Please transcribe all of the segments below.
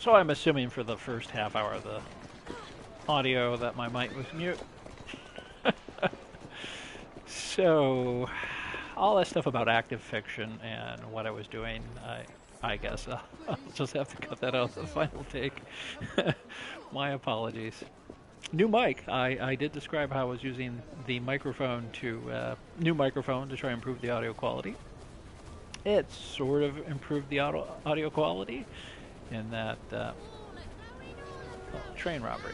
So I'm assuming for the first half hour of the audio that my mic was mute. So all that stuff about active fiction and what I was doing, I guess I'll just have to cut that out the final take. My apologies. New mic. I did describe how I was using the microphone new microphone to try and improve the audio quality. It sort of improved the audio quality in that train robbery.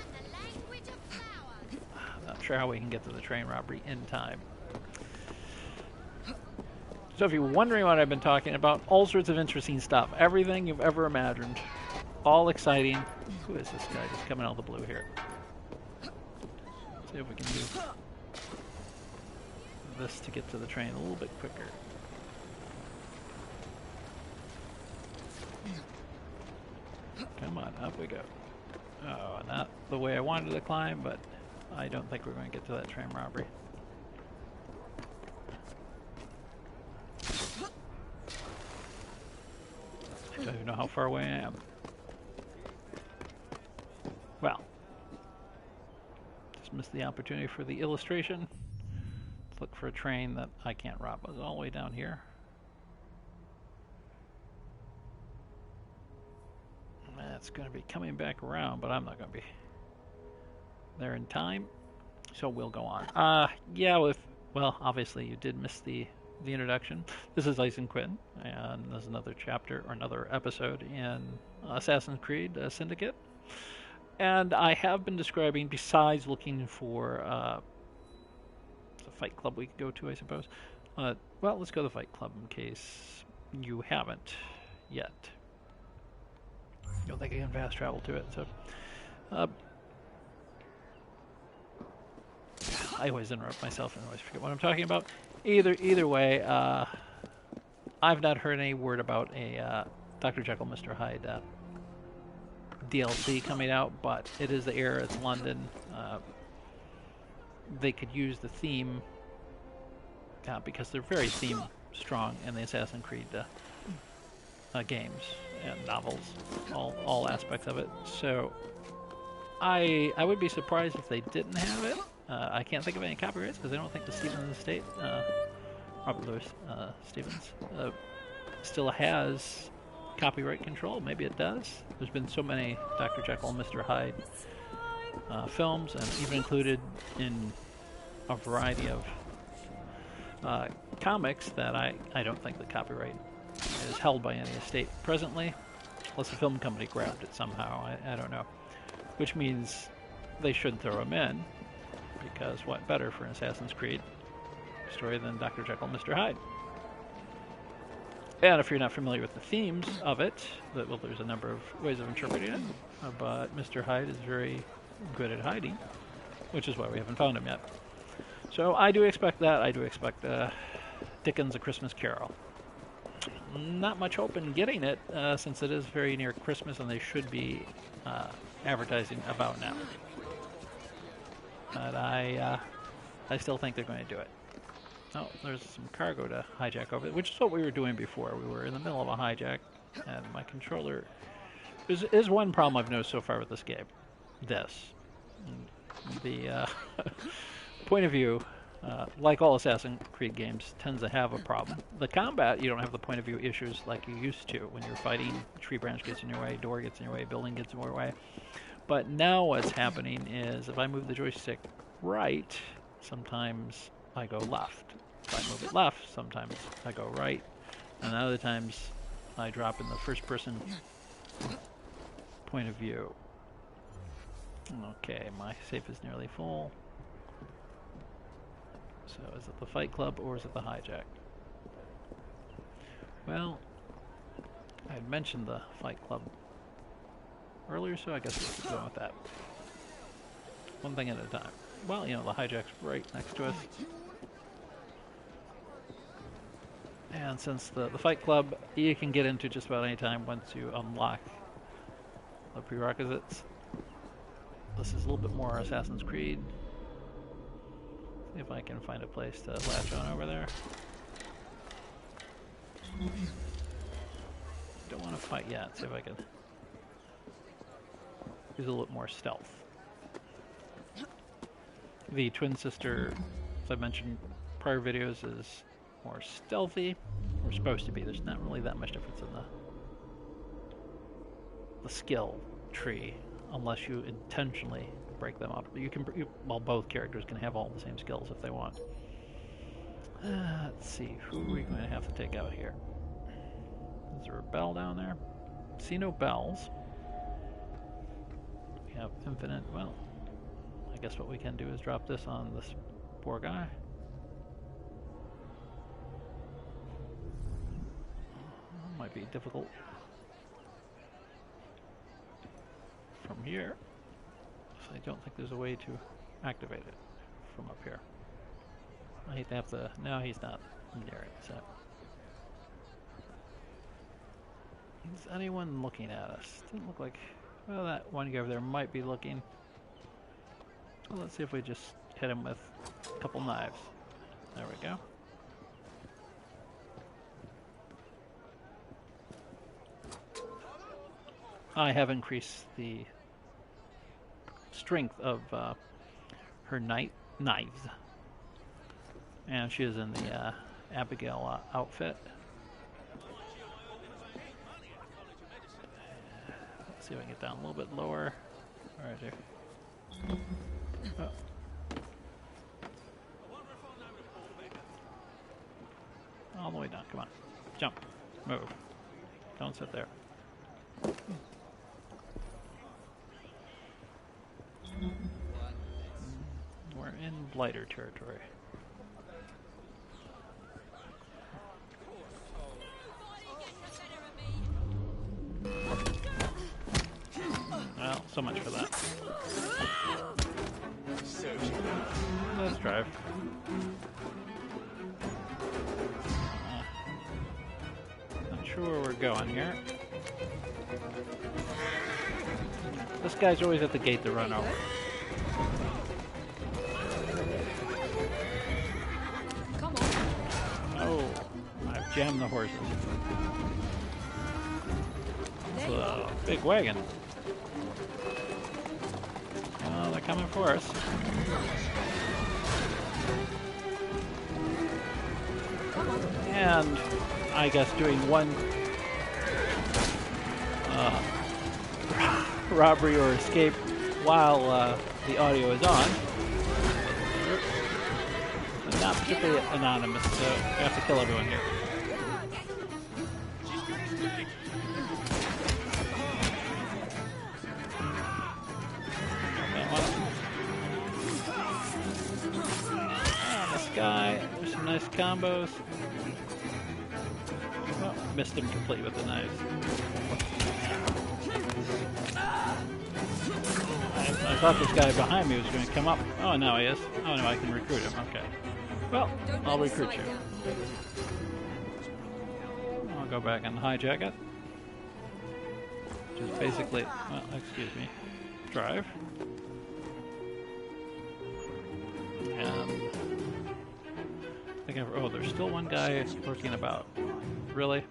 I'm not sure how we can get to the train robbery in time. So if you're wondering what I've been talking about, all sorts of interesting stuff. Everything you've ever imagined. All exciting. Who is this guy just coming out of the blue here? Let's see if we can use this to get to the train a little bit quicker. Come on, up we go. Oh, not the way I wanted to climb, but I don't think we're going to get to that train robbery. I don't even know how far away I am. Well, just missed the opportunity for the illustration. Let's look for a train that I can't rob. It's all the way down here. It's going to be coming back around, but I'm not going to be there in time, so we'll go on. Yeah, well, obviously you did miss the introduction. This is Ice and Quinn, and there's another chapter or another episode in Assassin's Creed Syndicate. And I have been describing, besides looking for the fight club we could go to, I suppose. Well, let's go to the fight club in case you haven't yet. I don't think I can fast travel to it, so I always interrupt myself and always forget what I'm talking about. Either way, I've not heard any word about a Dr. Jekyll, Mr. Hyde DLC coming out, but it is the era, it's London. They could use the theme because they're very theme strong in the Assassin's Creed games and novels, all aspects of it. So I would be surprised if they didn't have it. I can't think of any copyrights because I don't think the Stevens estate, Robert Louis Stevens, still has copyright control. Maybe it does. There's been so many Dr. Jekyll and Mr. Hyde films, and even included in a variety of comics that I don't think the copyright is held by any estate presently, unless the film company grabbed it somehow. I don't know. Which means they should throw them in, because what better for an Assassin's Creed story than Dr. Jekyll and Mr. Hyde? And if you're not familiar with the themes of it, well, there's a number of ways of interpreting it, but Mr. Hyde is very good at hiding, which is why we haven't found him yet. So I do expect that. I do expect Dickens' A Christmas Carol. Not much hope in getting it, since it is very near Christmas and they should be advertising about now. But I still think they're going to do it. Oh, there's some cargo to hijack over, which is what we were doing before. We were in the middle of a hijack, and my controller... There's one problem I've noticed so far with this game. The point of view, like all Assassin's Creed games, tends to have a problem. The combat, you don't have the point of view issues like you used to when you're fighting. Tree branch gets in your way, door gets in your way, building gets in your way. But now what's happening is if I move the joystick right, sometimes I go left. If I move it left, sometimes I go right. And other times I drop in the first person point of view. Okay, my safe is nearly full. So is it the fight club or is it the hijack? Well, I had mentioned the fight club earlier, so I guess we'll keep going with that. One thing at a time. Well, you know, the hijack's right next to us. And since the fight club, you can get into just about any time once you unlock the prerequisites. This is a little bit more Assassin's Creed. See if I can find a place to latch on over there. Don't want to fight yet. See if I can is a little more stealth. The twin sister, as I mentioned in prior videos, is more stealthy. We're supposed to be. There's not really that much difference in the skill tree, unless you intentionally break them up. Well, both characters can have all the same skills if they want. Let's see, who are we going to have to take out here? Is there a bell down there? See no bells. We have infinite, well, I guess what we can do is drop this on this poor guy. Might be difficult from here. So I don't think there's a way to activate it from up here. I hate to have to... No, he's not near it, so... Is anyone looking at us? Doesn't look like... Well, that one guy over there might be looking. Well, let's see if we just hit him with a couple knives. There we go. I have increased the strength of her knives. And she is in the Abigail outfit. Let's see if I can get down a little bit lower. Right here. Oh. All the way down. Come on. Jump. Move. Don't sit there. We're in blighter territory. Well, so much for that. Let's drive. Not sure where we're going here. This guy's always at the gate to run over. Come on. Oh, I've jammed the horses. It's a big wagon. Oh, they're coming for us. And I guess doing one robbery or escape while the audio is on. Not particularly anonymous, so we have to kill everyone here. This guy, there's some nice combos. Oh, missed him completely with the knives. I thought this guy behind me was going to come up. Oh, now he is. Oh, no, I can recruit him. Okay. Well, I'll recruit you. I'll go back and hijack it. Which is basically... Well, excuse me. Drive. And... Oh, there's still one guy lurking about. Really?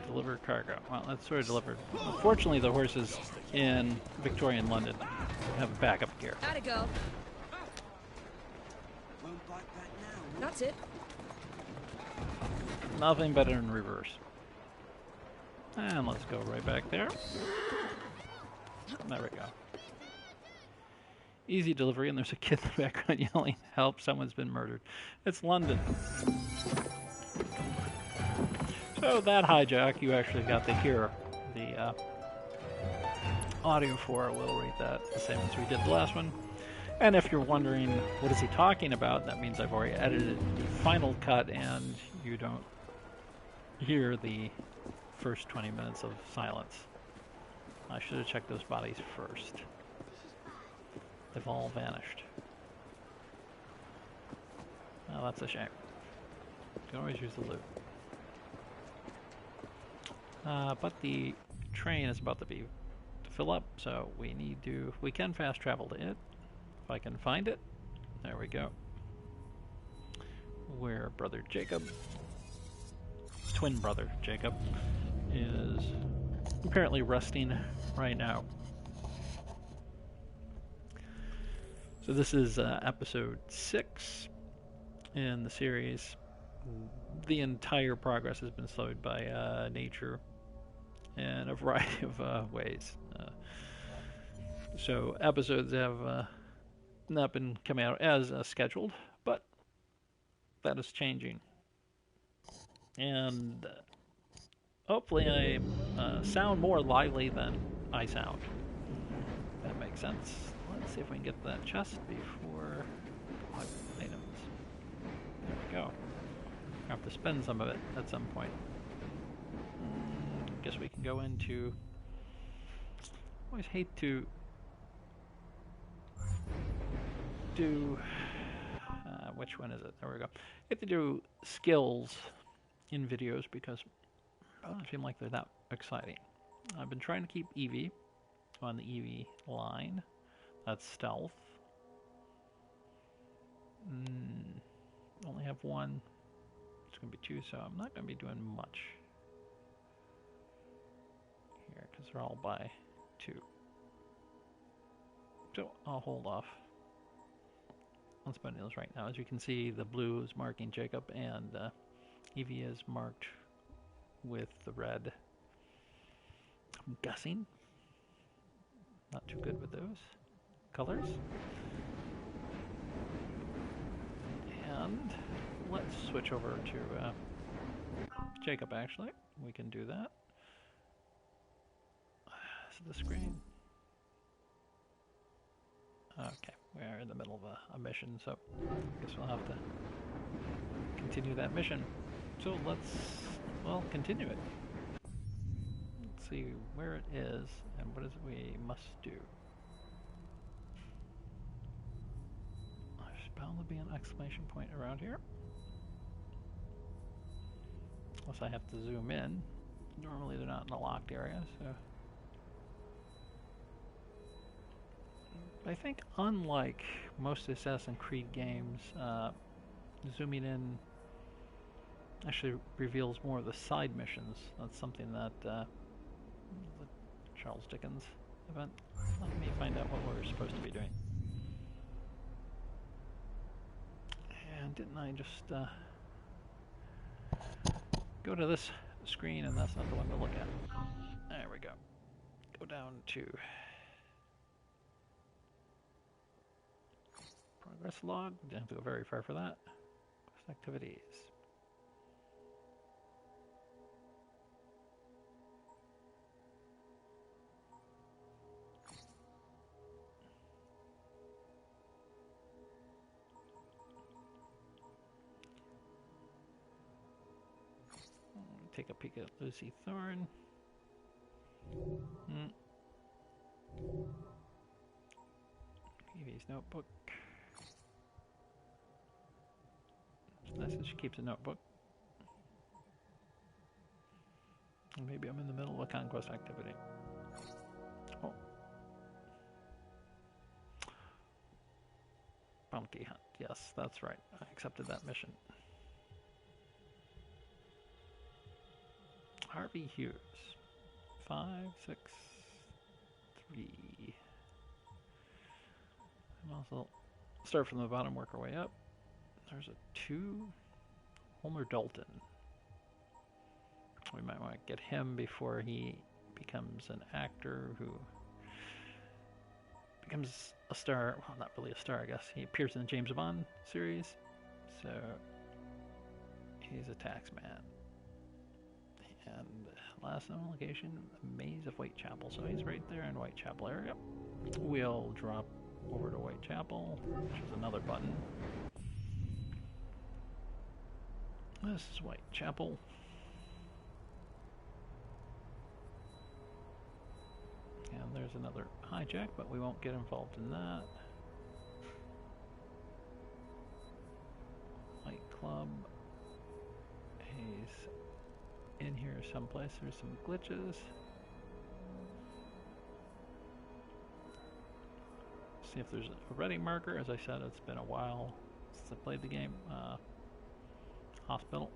Deliver cargo. Well, that's sort of delivered. Unfortunately, the horses in Victorian London have a backup gear. Gotta go. That's it. Nothing better than reverse. And let's go right back there. There we go. Easy delivery, and there's a kid in the background yelling, "Help, someone's been murdered." It's London. So that hijack, you actually got to hear the audio for. We'll read that the same as we did the last one. And if you're wondering, what is he talking about? That means I've already edited the final cut, and you don't hear the first 20 minutes of silence. I should have checked those bodies first. They've all vanished. Oh, that's a shame. You can always use the loot. But the train is about to fill up, so we can fast travel to it. If I can find it. There we go. Where Brother Jacob. twin brother, Jacob, is apparently resting right now. So this is episode 6 in the series. The entire progress has been slowed by nature in a variety of ways. So episodes have not been coming out as scheduled, but that is changing. And hopefully I sound more lively than I sound. That makes sense. Let's see if we can get that chest before items. There we go. I have to spend some of it at some point. Guess we can go into... I always hate to do... which one is it? There we go. I hate to do skills in videos because I don't seem like they're that exciting. I've been trying to keep Evie on the Evie line. That's stealth. Only have one. It's going to be 2, so I'm not going to be doing much here because they're all by 2. So I'll hold off on spending those right now. As you can see, the blue is marking Jacob, and Evie is marked with the red. I'm guessing. Not too good with those colors. And let's switch over to Jacob, actually. We can do that. Is it the screen? Okay, we're in the middle of a mission, so I guess we'll have to continue that mission. So let's, well, continue it. Let's see where it is and what is it we must do. There's bound to be an exclamation point around here. Unless I have to zoom in. Normally they're not in a locked area, so... I think unlike most Assassin's Creed games, zooming in actually reveals more of the side missions. That's something that the Charles Dickens event. Let me find out what we're supposed to be doing. And didn't I just go to this screen and that's not the one to look at? There we go. Go down to progress log. Didn't have to go very far for that. Quest activities. Take a peek at Lucy Thorne. Evie's notebook. It's nice that she keeps a notebook. And maybe I'm in the middle of a conquest activity. Oh. Bounty hunt. Yes, that's right. I accepted that mission. Harvey Hughes. 5, 6, 3. And also start from the bottom, work our way up. There's a 2. Homer Dalton. We might want to get him before he becomes an actor who becomes a star. Well, not really a star, I guess. He appears in the James Bond series. So he's a tax man. And last known location, Maze of Whitechapel. So he's right there in Whitechapel area. We'll drop over to Whitechapel, which is another button. This is Whitechapel. And there's another hijack, but we won't get involved in that. Fight Club. He's in here someplace. There's some glitches. See if there's a ready marker. As I said, it's been a while since I played the game. Hospital.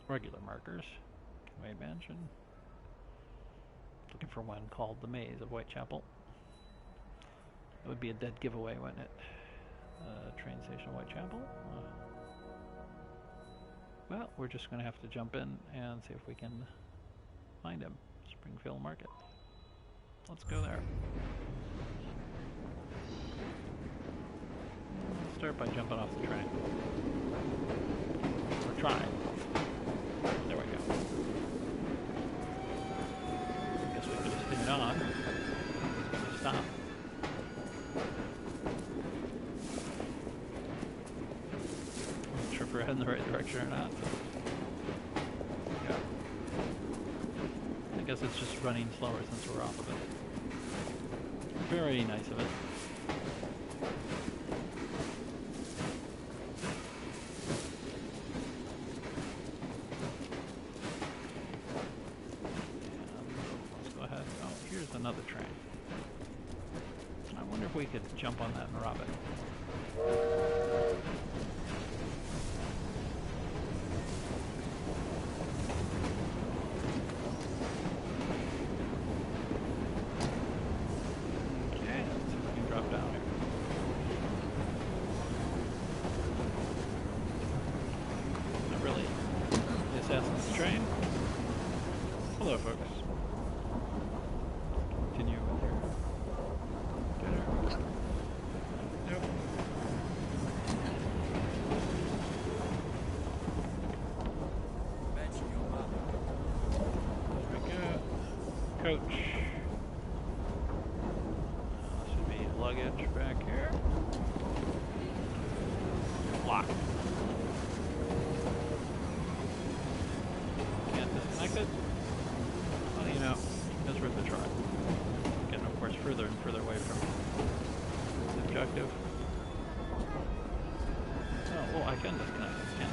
regular markers. Conway Mansion. Looking for one called the Maze of Whitechapel. That would be a dead giveaway, wouldn't it? Train station Whitechapel. Well, we're just going to have to jump in and see if we can find him. Springfield Market. Let's go there. Let's start by jumping off the train. We're trying. There we go. I guess we could just spin it on. Stop. Not sure if we're heading the right direction or not. Yeah. I guess it's just running slower since we're off of it. Very nice of it. Another train. I wonder if we could jump on that and rob it. Okay, let's see if we can drop down here. Not really. The assassin's train. Hello, folks. Continue with your dinner. Nope. There we go. Coach. Should be luggage back here. Locked. Can't disconnect it. Well, you know, it's worth a try. Getting, of course, further and further away from the objective. Oh, well, I can disconnect it, can't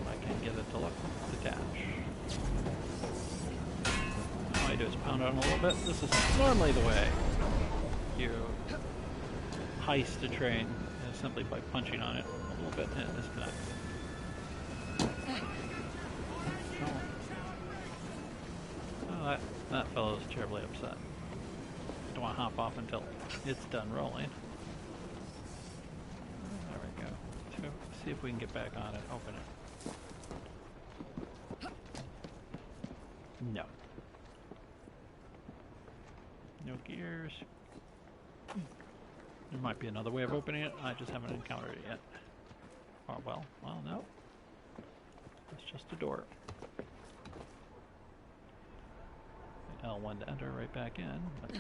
I? I can get it to look detach. All I do is pound on a little bit. This is normally the way you heist a train, simply by punching on it a little bit and it disconnects. That fellow's terribly upset. Don't want to hop off until it's done rolling. There we go. So, see if we can get back on it. Open it. No. No gears. There might be another way of opening it. I just haven't encountered it yet. Oh, well, no. It's just a door. L1 to enter, right back in. But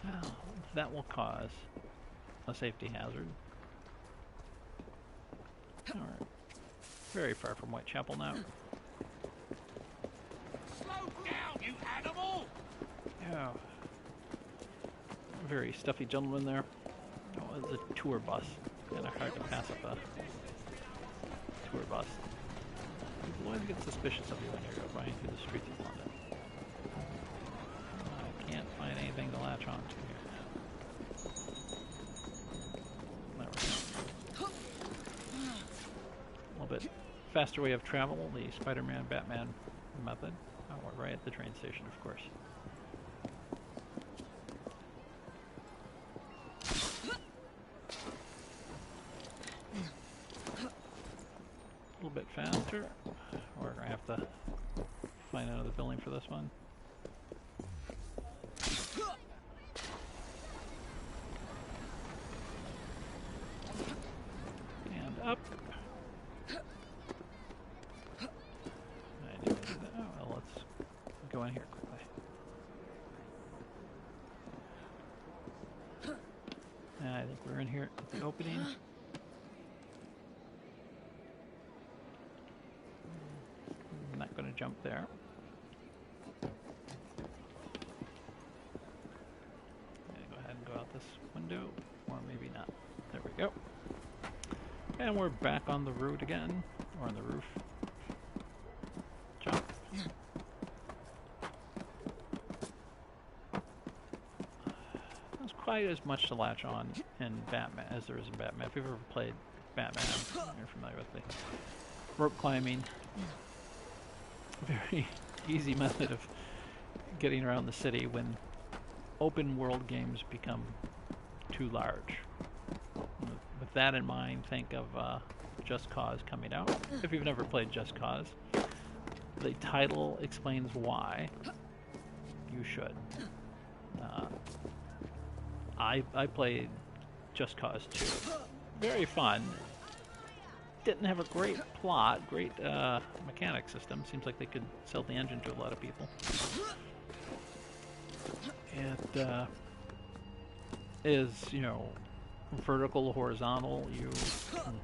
well, that will cause a safety hazard. Alright. Very far from Whitechapel now. Slow down, you animal! Yeah. Very stuffy gentleman there. Oh, it's a tour bus. Kind of hard to pass up a tour bus. People always get suspicious of you when you're running through the streets of London. I can't find anything to latch on to here. There we go. A little bit faster way of travel, the Spider-Man, Batman method. Oh, we're right at the train station, of course. A little bit faster. We're going to have to find another building for this one. And up. I didn't do that. Oh, well, let's go in here quickly. I think we're in here at the opening. I'm not going to jump there. Go ahead and go out this window, or maybe not. There we go. And we're back on the road again, or on the roof. Jump. That was quite as much to latch on in Batman as there is in Batman. If you've ever played Batman, you're familiar with the rope climbing. Very easy method of getting around the city when open world games become too large. With that in mind, think of Just Cause coming out. If you've never played Just Cause, the title explains why you should. I played Just Cause 2. Very fun. Didn't have a great plot, great mechanic system. Seems like they could sell the engine to a lot of people. It is, you know, vertical, horizontal. You can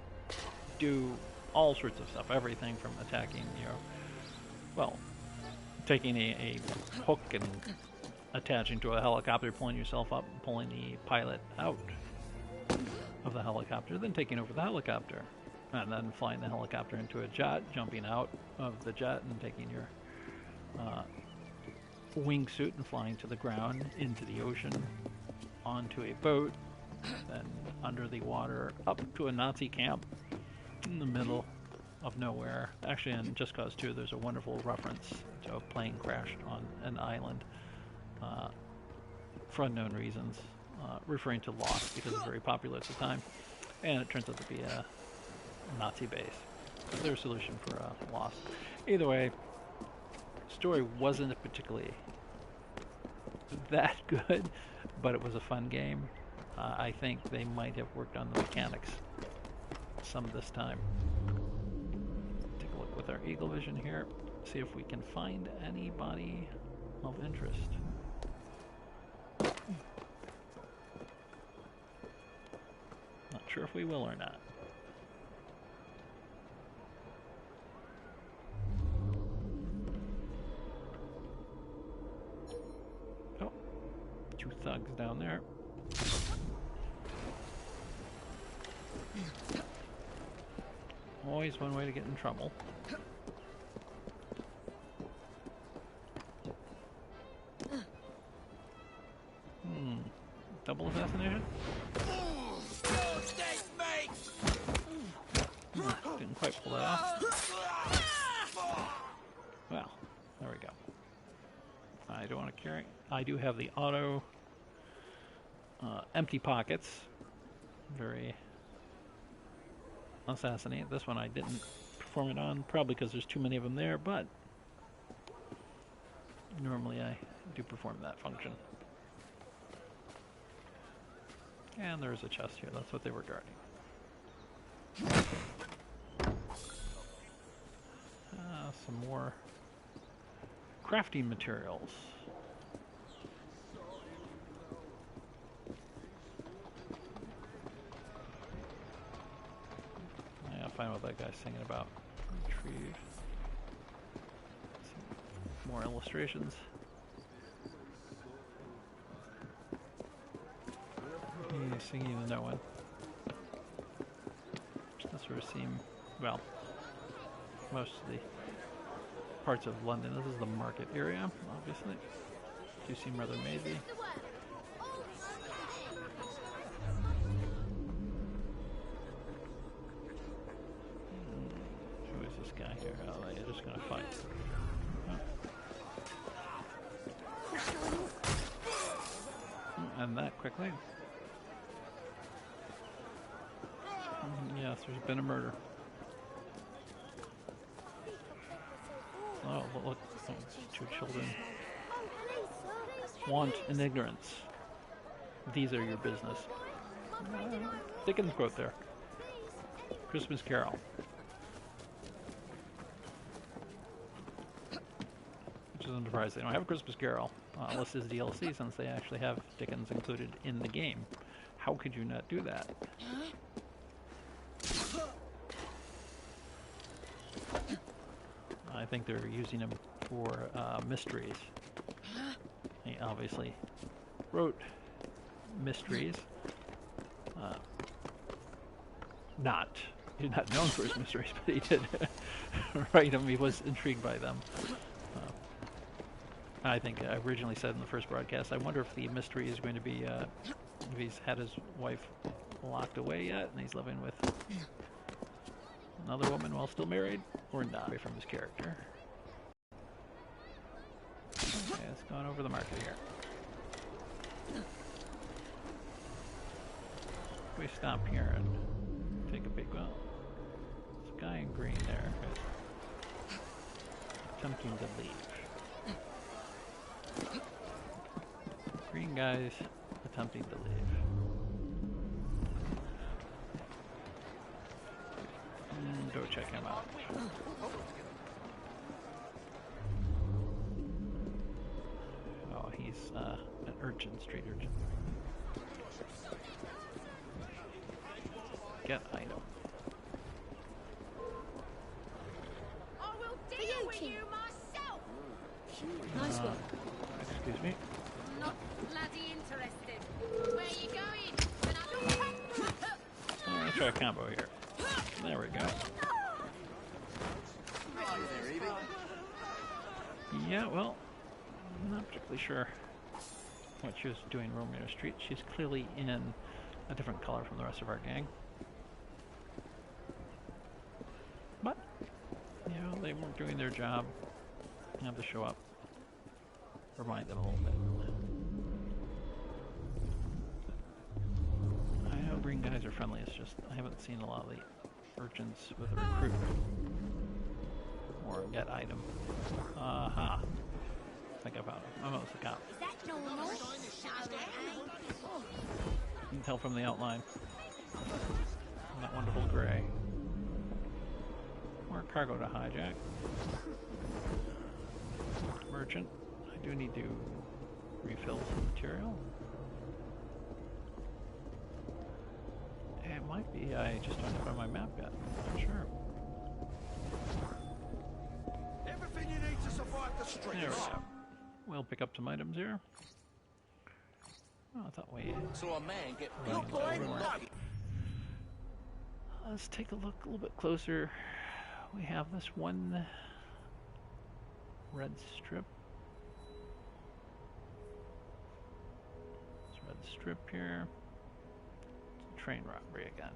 do all sorts of stuff. Everything from attacking, you know, well, taking a hook and attaching to a helicopter, pulling yourself up, and pulling the pilot out of the helicopter, then taking over the helicopter. And then flying the helicopter into a jet, jumping out of the jet and taking your wingsuit and flying to the ground, into the ocean, onto a boat, then under the water, up to a Nazi camp in the middle of nowhere. Actually, in Just Cause 2, there's a wonderful reference to a plane crashed on an island for unknown reasons, referring to Lost because it's very popular at the time. And it turns out to be a Nazi base. Their solution for Lost. Either way, story wasn't particularly that good, but it was a fun game. I think they might have worked on the mechanics some this time. Take a look with our Eagle Vision here, see if we can find anybody of interest. Not sure if we will or not. Oh, two thugs down there. Always one way to get in trouble. Double assassination? Didn't quite pull that off. Well, there we go. I don't want to carry. I do have the auto empty pockets. Very assassinate. This one I didn't perform it on, probably because there's too many of them there, but normally I do perform that function. And there's a chest here. That's what they were guarding. Some more crafting materials. Yeah, I'll find what that guy's singing about. Retrieve some more illustrations. He's singing to no one. Does sort of seem, well, most of the parts of London. This is the market area, obviously. Do seem rather mazy. Who is this guy here? Oh, you're just gonna fight. Oh. And that quickly. Yes, there's been a murder. Oh, look, two children. Want and ignorance. These are your business. Dickens quote there. Christmas Carol. Which isn't surprising. They don't have a Christmas Carol unless it's DLC, since they actually have Dickens included in the game. How could you not do that? I think they're using them for mysteries. He obviously wrote mysteries. He's not known for his mysteries, but he did write them. He was intrigued by them. I think I originally said in the first broadcast, I wonder if the mystery is going to be if he's had his wife locked away yet and he's living with another woman while still married, or not, away from his character. Okay, let's go on over the market here. We stop here and take a big well. This guy in green there is attempting to leave. Green guy's attempting to leave. Go check him out. Oh, he's an urchin, street urchin. Get item. I will deal with you myself. Nice one. Excuse me. Not bloody interested. Where are you going? Let's try a combo here. There we go. Yeah, well, I'm not particularly sure what she was doing roaming the street. She's clearly in a different color from the rest of our gang. But, you know, they weren't doing their job. You have to show up. Remind them a little bit. I know green guys are friendly, it's just I haven't seen a lot of the urchins with a recruit. Or get item. Aha. I think I found him. Oh, it's the cop. Is that normal? You can tell from the outline. And that wonderful gray. More cargo to hijack. Merchant. I do need to refill some material. It might be I just don't have it on my map yet. I'm not sure. Everything you need to survive the streets. There we go. We'll pick up some items here. Oh, I thought we... So a man get Let's take a look a little bit closer. We have this one red strip. This red strip here. It's a train robbery again.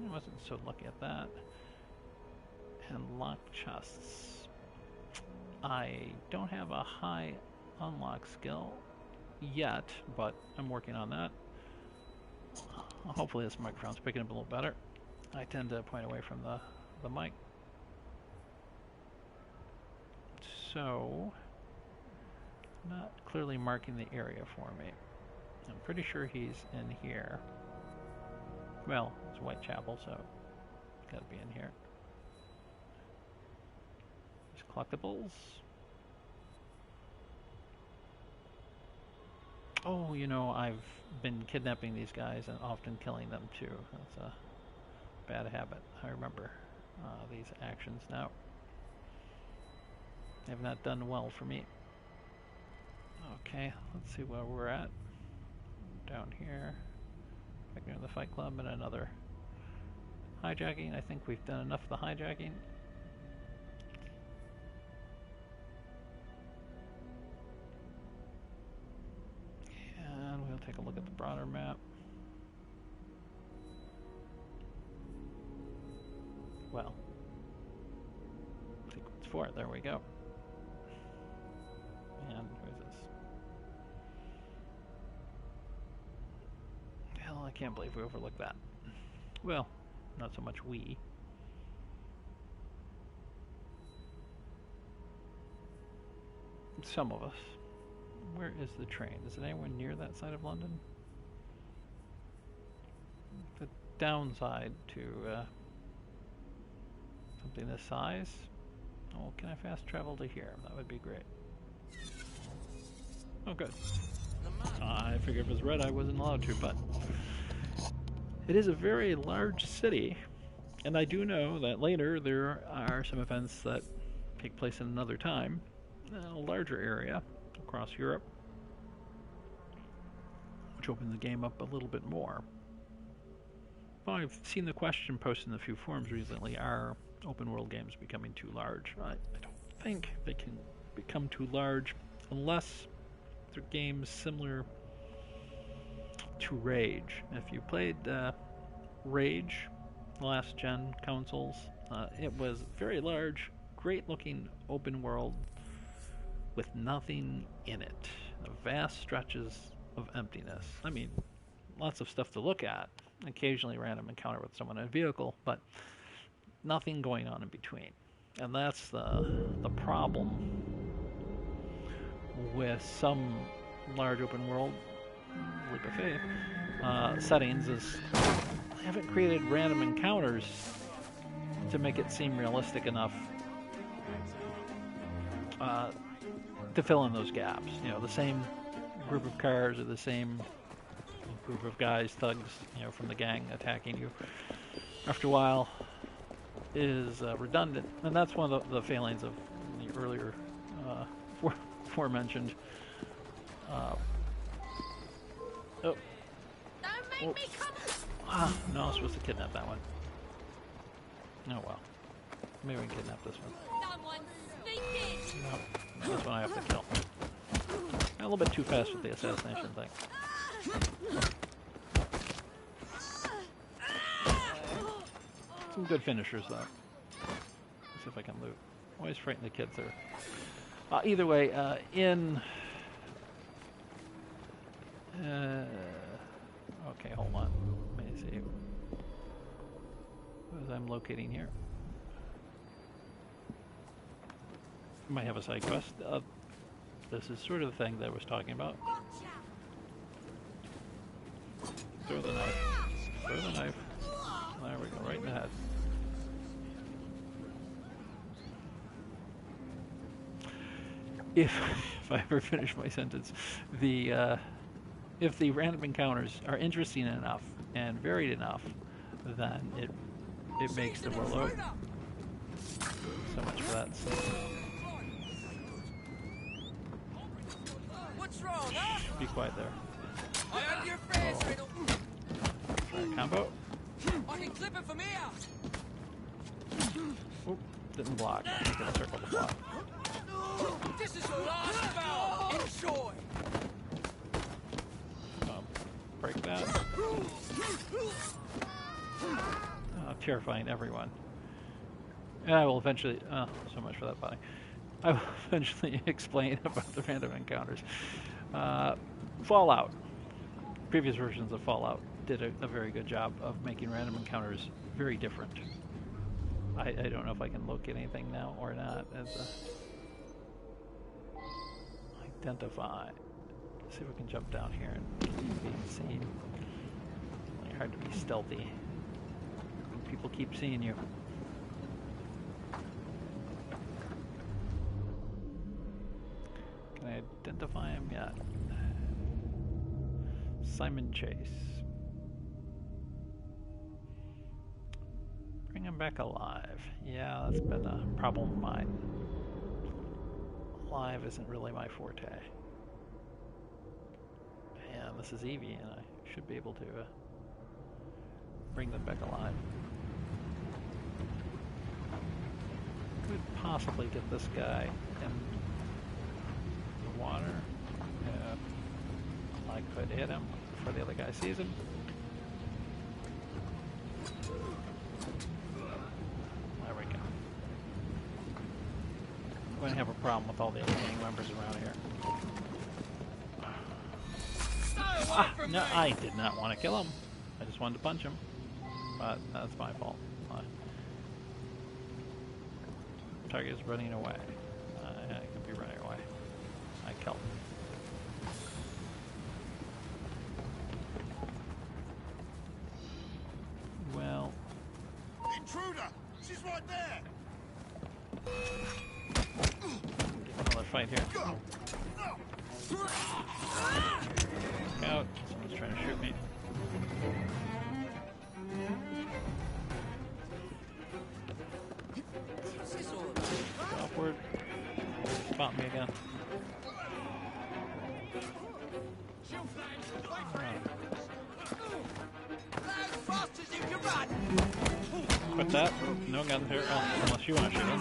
I wasn't so lucky at that. And locked chests. I don't have a high unlock skill yet, but I'm working on that. Hopefully this microphone's picking up a little better. I tend to point away from the mic. So, not clearly marking the area for me. I'm pretty sure he's in here. Well, it's Whitechapel, so it's gotta be in here. There's collectibles. Oh, you know, I've been kidnapping these guys and often killing them too. That's a bad habit. I remember these actions now. They have not done well for me. Okay, let's see where we're at. Down here. Back near the Fight Club and another hijacking. I think we've done enough of the hijacking. And we'll take a look at the broader map. Well, sequence 4, there we go. And where's this? Hell, I can't believe we overlooked that. Well, not so much we. Some of us. Where is the train? Is it anywhere near that side of London? The downside to something this size. Oh, can I fast travel to here? That would be great. Oh, good. I figured if it was red I wasn't allowed to, but it is a very large city, and I do know that later there are some events that take place in another time, a larger area across Europe, which open the game up a little bit more. Well, I've seen the question posted in a few forums recently, are open world games becoming too large? I don't think they can become too large unless they're games similar to Rage. If you played Rage, last gen consoles, it was very large, great looking open world with nothing in it. Vast stretches of emptiness. I mean, lots of stuff to look at. Occasionally random encounter with someone in a vehicle, but nothing going on in between. And that's the problem with some large open world leap of faith settings is they haven't created random encounters to make it seem realistic enough to fill in those gaps. You know, the same group of cars or the same group of guys, thugs, you know, from the gang attacking you after a while is redundant, and that's one of the failings of the earlier aforementioned. Oh. Don't make me come. Ah, no, I was supposed to kidnap that one. Oh well. Maybe we can kidnap this one. Someone sneak in. No, this one I have to kill. A little bit too fast with the assassination thing. Some good finishers though. Let's see if I can loot. Always frighten the kids there. Either way, okay, hold on. Let me see. What is I'm locating here? Might have a side quest. This is sort of the thing that I was talking about. Throw the knife. Throw the knife. There we go, right in the head. If I ever finish my sentence, if the random encounters are interesting enough and varied enough, then it makes the world open. So much for that. So. What's wrong, huh? Be quiet there. I have your face, Riddle. Try a combo. I can clip it from here. Oop, didn't block. I think it'll circle the block. This is your last bout. Enjoy. Break that. Terrifying everyone. And I will eventually... so much for that body. I will eventually explain about the random encounters. Fallout. Previous versions of Fallout did a very good job of making random encounters very different. I don't know if I can locate anything now or not as identify. Let's see if we can jump down here and be seen. It's really hard to be stealthy. People keep seeing you. Can I identify him yet? Simon Chase. Bring him back alive. Yeah, that's been a problem of mine. Alive isn't really my forte. And this is Evie, and I should be able to bring them back alive. Could possibly get this guy in the water. I could hit him before the other guy sees him. There we go. I'm going to have a problem with all the other gang members around here. No, I did not want to kill him. I just wanted to punch him. But that's my fault. Target is running away. I could be running away. I killed him. Well. Intruder! She's right there! Get another fight here. Look out. Someone's trying to shoot me. What's this all about? Upward. Spot me again. As fast as you can run. Quit that. No guns here. Unless you want to shoot him.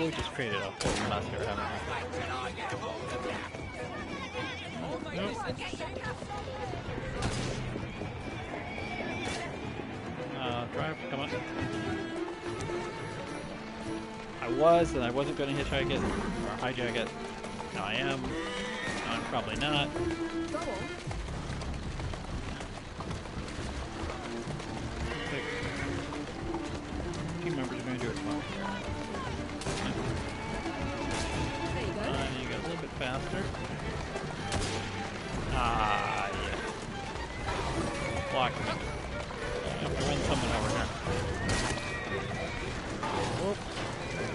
we just created a whole mess here, haven't we? Nope. Drive, come on. I wasn't going to hitchhike it, or hijack it. Now I am. No, I'm probably not. Go on. Team members are going to do it well. There you go. You got a little bit faster. Ah, yeah. Block me. I have to run someone over here. Whoop.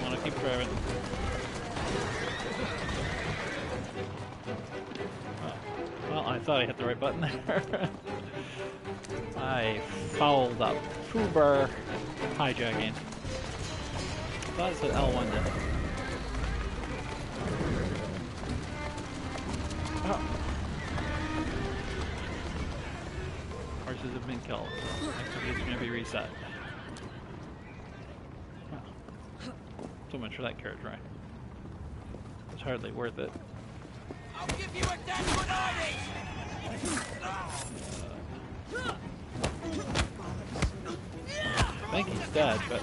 Want to keep driving. Well, I thought I hit the right button there. I fouled up. Fubar hijacking. I thought it said L1 there. Oh. Horses have been killed. Activity's going to be reset. Well, so much for that carriage ride. It's hardly worth it. I'll give you a damn good hiding! I think he's dead, but...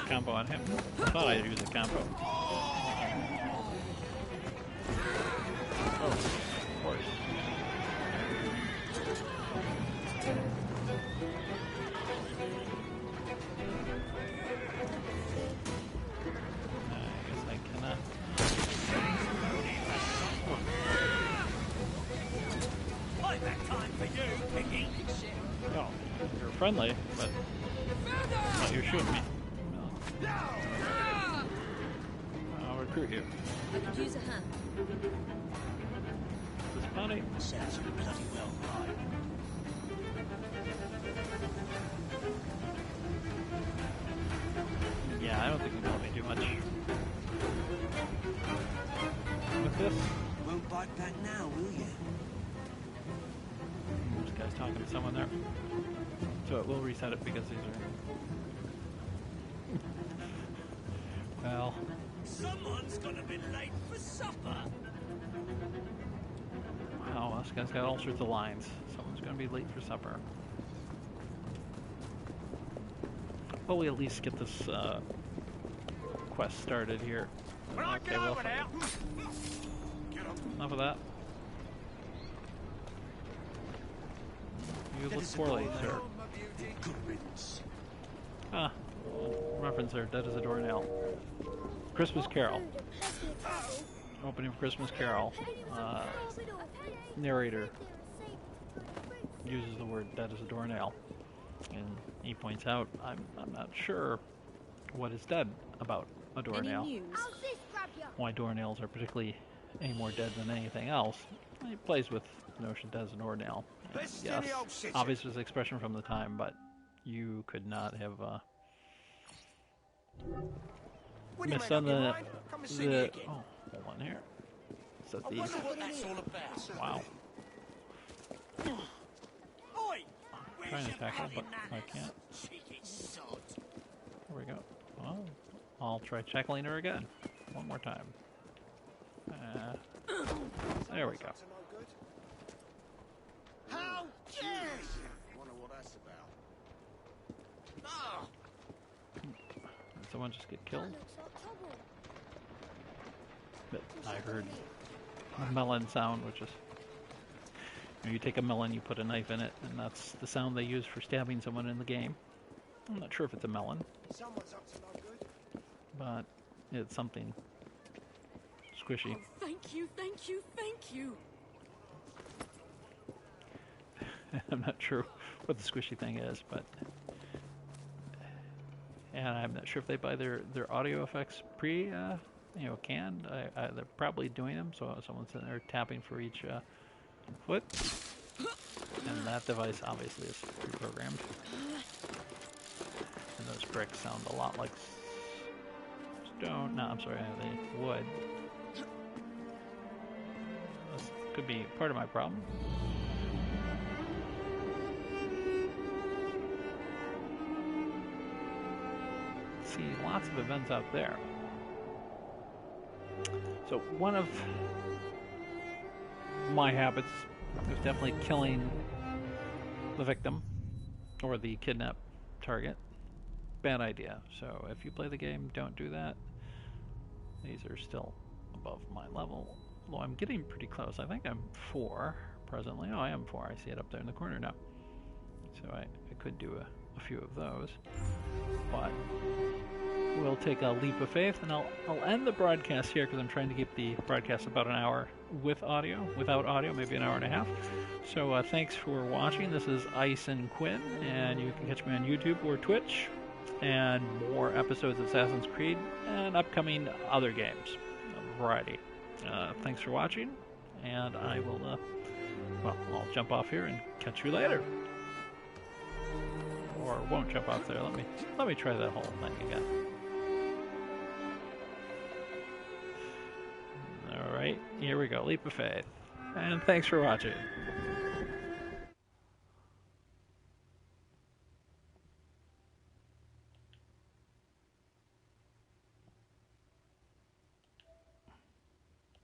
Combo on him. I thought I'd use a combo. Oh, of course. I guess I cannot. Oh, you're friendly, but you're shooting me. I'll recruit you. I could use a hand. This body. Sounds bloody well right. Yeah, I don't think we can help me too much. With this, Won't bite back now, will you? this guy's talking to someone there. So it will reset it because these are... Well... Someone's gonna be late for supper. Wow, this guy's got all sorts of lines. Someone's gonna be late for supper. Well, we at least get this quest started here. Okay, well, enough of that. You look poorly, sir. Ah, reference there, dead as a doornail. Christmas Carol. Opening of Christmas Carol. Narrator uses the word dead as a doornail. And he points out, I'm not sure what is dead about a doornail. Any news? Why doornails are particularly any more dead than anything else. He plays with the notion dead as a doornail. Yes, obvious was the expression from the time, but you could not have missed on the oh, hold on here. Set these. What that's all about. Wow. Oi! I'm trying to tackle, but I can't. Cheeky sod. There we go. Well, I'll try tackling her again. One more time. There we go. How dare you? Wonder what that's about. Did someone just get killed? But I heard a melon sound, which is... You take a melon, you put a knife in it, and that's the sound they use for stabbing someone in the game. I'm not sure if it's a melon, Someone's up to no good. but it's something squishy. Oh, thank you, thank you, thank you. I'm not sure what the squishy thing is, but... And I'm not sure if they buy their audio effects canned. They're probably doing them, so someone's sitting there tapping for each foot. And that device obviously is pre-programmed. And those bricks sound a lot like stone. No, I'm sorry, they wood. This could be part of my problem. see lots of events out there. So one of my habits is definitely killing the victim or the kidnapped target. Bad idea. So if you play the game, don't do that. These are still above my level. Although I'm getting pretty close. I think I'm 4 presently. Oh, I am 4. I see it up there in the corner now. So I could do a few of those. But we'll take a leap of faith, and I'll end the broadcast here because I'm trying to keep the broadcast about an hour with audio. Without audio, maybe an hour and a half. So thanks for watching. This is Ice and Quinn, and you can catch me on YouTube or Twitch, and more episodes of Assassin's Creed and upcoming other games, a variety. Thanks for watching, and I will, well, I'll jump off here and catch you later. Or won't jump off there. Let me try that whole thing again. All right, here we go. Leap of faith, and thanks for watching.